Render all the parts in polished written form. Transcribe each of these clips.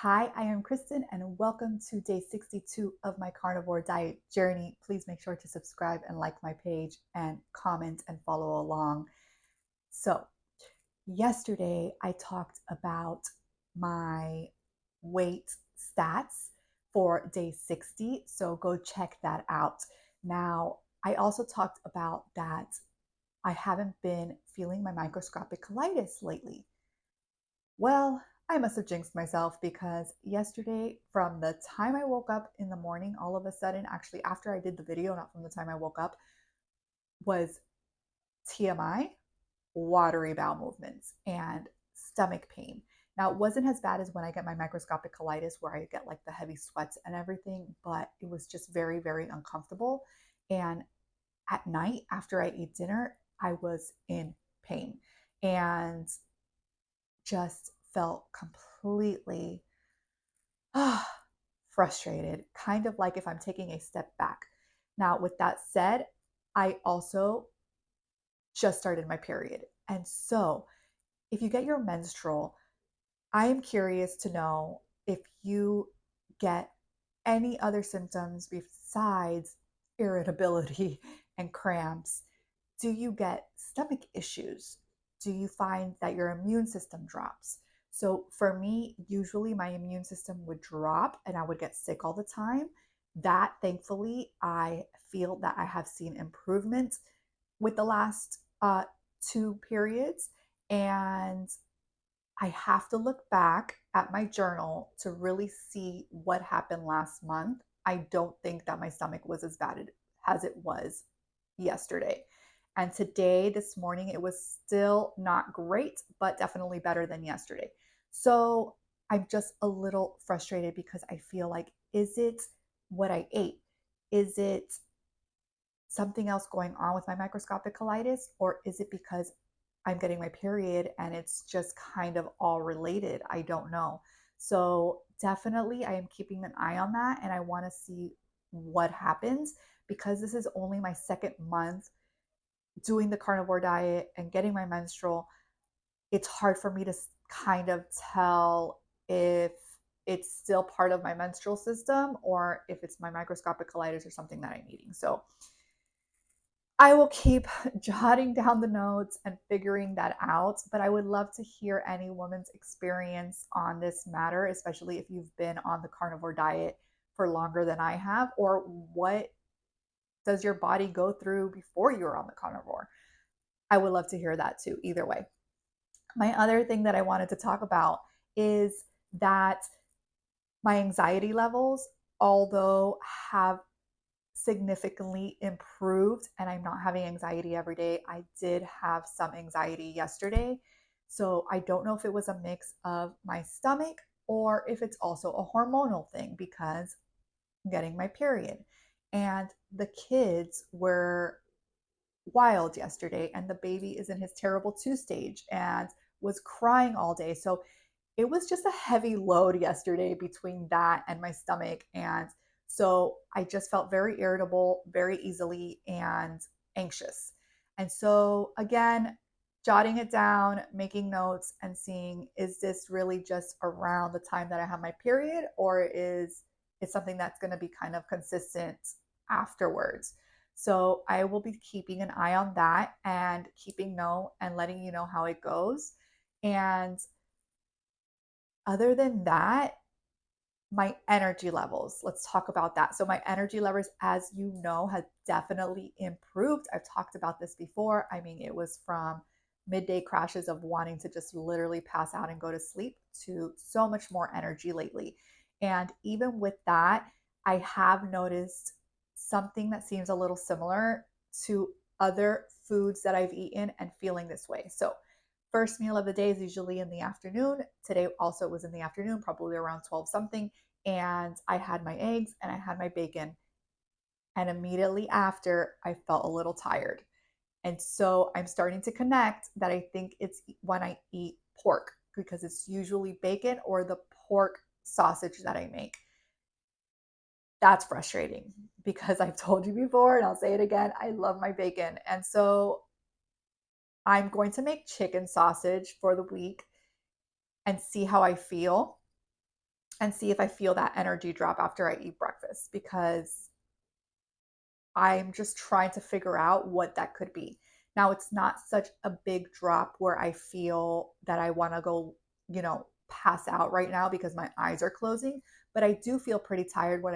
Hi, I am Kristen, and welcome to day 62 of my carnivore diet journey. Please make sure to subscribe and like my page and comment and follow along. So, yesterday I talked about my weight stats for day 60. So, go check that out. Now, I also talked about that I haven't been feeling my microscopic colitis lately. Well, I must have jinxed myself because yesterday, from the time I woke up in the morning, all of a sudden, actually, after I did the video, not from the time I woke up, was TMI, watery bowel movements, and stomach pain. Now, it wasn't as bad as when I get my microscopic colitis, where I get like the heavy sweats and everything, but it was just very, very uncomfortable. And at night, after I ate dinner, I was in pain and just felt completely frustrated, kind of like if I'm taking a step back. Now, with that said, I also just started my period. And so, if you get your menstrual, I am curious to know if you get any other symptoms besides irritability and cramps. Do you get stomach issues? Do you find that your immune system drops? So for me, usually my immune system would drop and I would get sick all the time. That thankfully, I feel that I have seen improvement with the last two periods. And I have to look back at my journal to really see what happened last month. I don't think that my stomach was as bad as it was yesterday. And today, this morning, it was still not great, but definitely better than yesterday. So I'm just a little frustrated because I feel like, is it what I ate? Is it something else going on with my microscopic colitis? Or is it because I'm getting my period and it's just kind of all related? I don't know. So definitely I am keeping an eye on that and I want to see what happens because this is only my second month doing the carnivore diet and getting my menstrual. It's hard for me to kind of tell if it's still part of my menstrual system or if it's my microscopic colitis or something that I'm eating. So I will keep jotting down the notes and figuring that out, but I would love to hear any woman's experience on this matter, especially if you've been on the carnivore diet for longer than I have, or what does your body go through before you're on the carnivore? I would love to hear that too, either way. My other thing that I wanted to talk about is that my anxiety levels, although have significantly improved and I'm not having anxiety every day. I did have some anxiety yesterday. So I don't know if it was a mix of my stomach or if it's also a hormonal thing because I'm getting my period. And the kids were wild yesterday, and the baby is in his terrible two stage and was crying all day. So it was just a heavy load yesterday between that and my stomach. And so I just felt very irritable very easily and anxious. And so, again, jotting it down, making notes, and seeing, is this really just around the time that I have my period, or is it something that's going to be kind of consistent afterwards? So I will be keeping an eye on that and keeping note and letting you know how it goes. And other than that, my energy levels, let's talk about that. So, my energy levels, as you know, have definitely improved. I've talked about this before. I mean, it was from midday crashes of wanting to just literally pass out and go to sleep to so much more energy lately. And even with that, I have noticed something that seems a little similar to other foods that I've eaten and feeling this way. So, first meal of the day is usually in the afternoon. Today also was in the afternoon, probably around 12 something. And I had my eggs and I had my bacon. And immediately after, I felt a little tired. And so I'm starting to connect that I think it's when I eat pork because it's usually bacon or the pork sausage that I make. That's frustrating because I've told you before and I'll say it again. I love my bacon. And so I'm going to make chicken sausage for the week and see how I feel. and see if I feel that energy drop after I eat breakfast, because I'm just trying to figure out what that could be. Now, it's not such a big drop where I feel that I want to go, pass out right now because my eyes are closing, but I do feel pretty tired where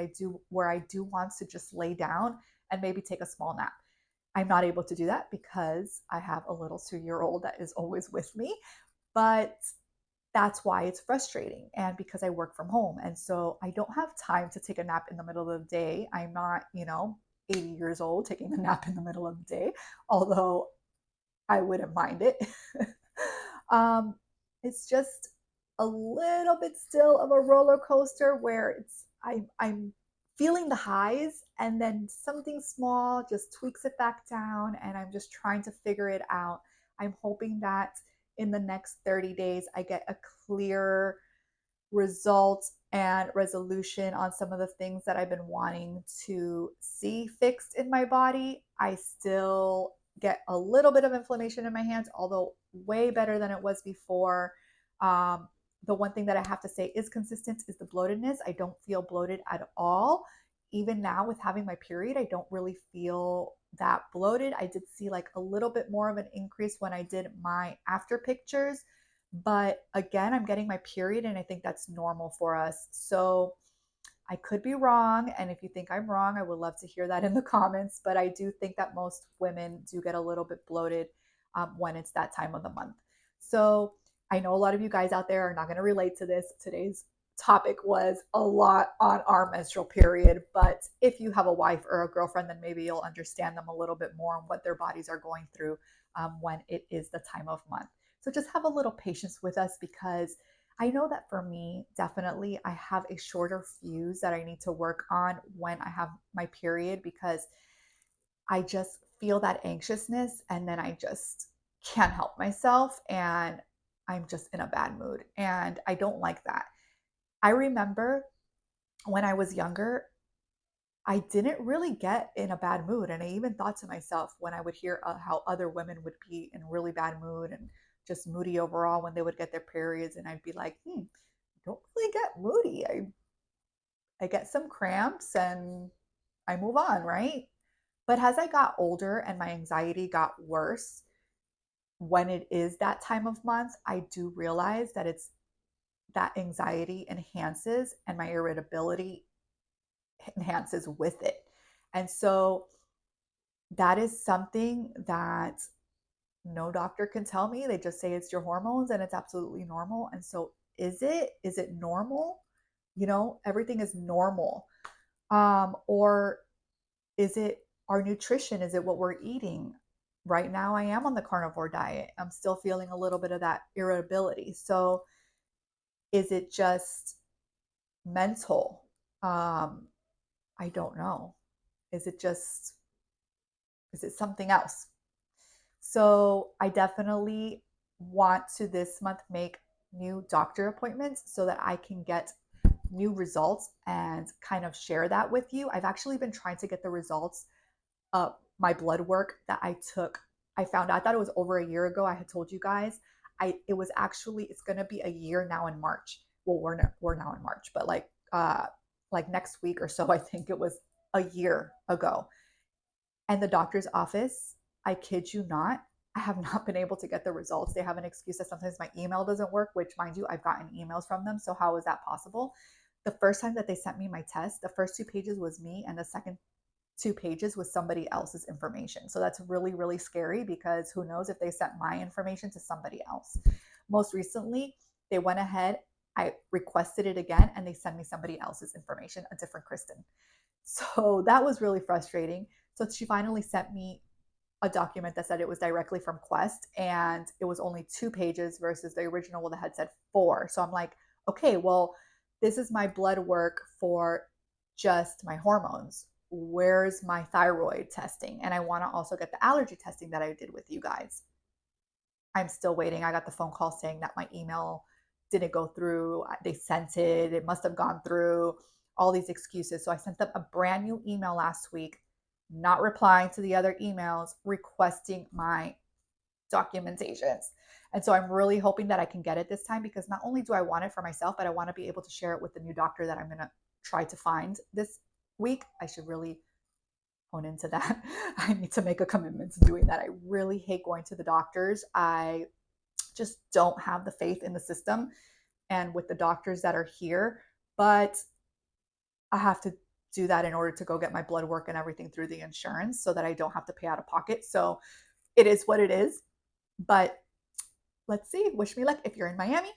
I do want to just lay down and maybe take a small nap. I'm not able to do that because I have a little 2-year-old that is always with me, but that's why it's frustrating, and because I work from home. And so I don't have time to take a nap in the middle of the day. I'm not, 80 years old taking a nap in the middle of the day, although I wouldn't mind it. um, it's just a little bit still of a roller coaster where I'm feeling the highs, and then something small just tweaks it back down, and I'm just trying to figure it out. I'm hoping that in the next 30 days I get a clear results and resolution on some of the things that I've been wanting to see fixed in my body. I still get a little bit of inflammation in my hands, although way better than it was before. Um, the one thing that I have to say is consistent is the bloatedness. I don't feel bloated at all. Even now, with having my period, I don't really feel that bloated. I did see like a little bit more of an increase when I did my after pictures, but again, I'm getting my period, and I think that's normal for us. So I could be wrong. And if you think I'm wrong, I would love to hear that in the comments. But I do think that most women do get a little bit bloated when it's that time of the month. So I know a lot of you guys out there are not going to relate to this. Today's topic was a lot on our menstrual period. But if you have a wife or a girlfriend, then maybe you'll understand them a little bit more on what their bodies are going through when it is the time of month. So just have a little patience with us, because I know that for me, definitely, I have a shorter fuse that I need to work on when I have my period, because I just feel that anxiousness, and then I just can't help myself, and I'm just in a bad mood. And I don't like that. I remember when I was younger, I didn't really get in a bad mood. And I even thought to myself when I would hear how other women would be in really bad mood and just moody overall when they would get their periods. And I'd be like, I don't really get moody. I get some cramps and I move on, right? But as I got older and my anxiety got worse, when it is that time of month, I do realize that it's that anxiety enhances and my irritability enhances with it. And so that is something that no doctor can tell me. They just say it's your hormones and it's absolutely normal. And so is it? Is it normal? Everything is normal. Or is it our nutrition? Is it what we're eating? Right now I am on the carnivore diet. I'm still feeling a little bit of that irritability. So is it just mental? Um, I don't know. Is it just is it something else? So I definitely want to this month make new doctor appointments so that I can get new results and kind of share that with you. I've actually been trying to get the results of my blood work that I took. I found out that it was over a year ago. I had told you guys. It's going to be a year now in March. Well, we're now in March, but like next week or so, I think it was a year ago. And the doctor's office, I kid you not, I have not been able to get the results. They have an excuse that sometimes my email doesn't work, which, mind you, I've gotten emails from them. So how is that possible? The first time that they sent me my test, the first 2 pages was me, and the second 2 pages was somebody else's information. So that's really, really scary, because who knows if they sent my information to somebody else. Most recently, they went ahead, I requested it again, and they sent me somebody else's information, a different Kristen. So that was really frustrating. So she finally sent me a document that said it was directly from Quest, and it was only 2 pages versus the original that had said 4. So I'm like, okay, well, this is my blood work for just my hormones. Where's my thyroid testing? And I want to also get the allergy testing that I did with you guys. I'm still waiting. I got the phone call saying that my email didn't go through. They sent it. It must have gone through. All these excuses. So I sent them a brand new email last week, not replying to the other emails, requesting my documentations. And so I'm really hoping that I can get it this time, because not only do I want it for myself, but I want to be able to share it with the new doctor that I'm going to try to find this week. I should really hone into that. I need to make a commitment to doing that. I really hate going to the doctors. I just don't have the faith in the system and with the doctors that are here. But I have to do that in order to go get my blood work and everything through the insurance so that I don't have to pay out of pocket. So it is what it is. But let's see. Wish me luck. If you're in Miami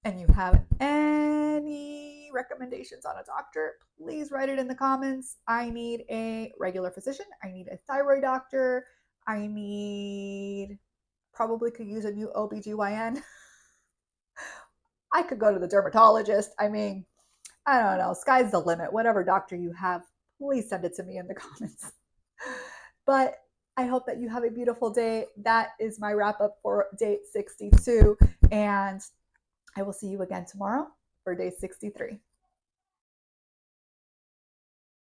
and you have any recommendations on a doctor, please write it in the comments. I need a regular physician. I need a thyroid doctor. I need, probably could use a new OBGYN. I could go to the dermatologist. I mean, I don't know. Sky's the limit. Whatever doctor you have, please send it to me in the comments. But I hope that you have a beautiful day. That is my wrap up for day 62. And I will see you again tomorrow for day 63.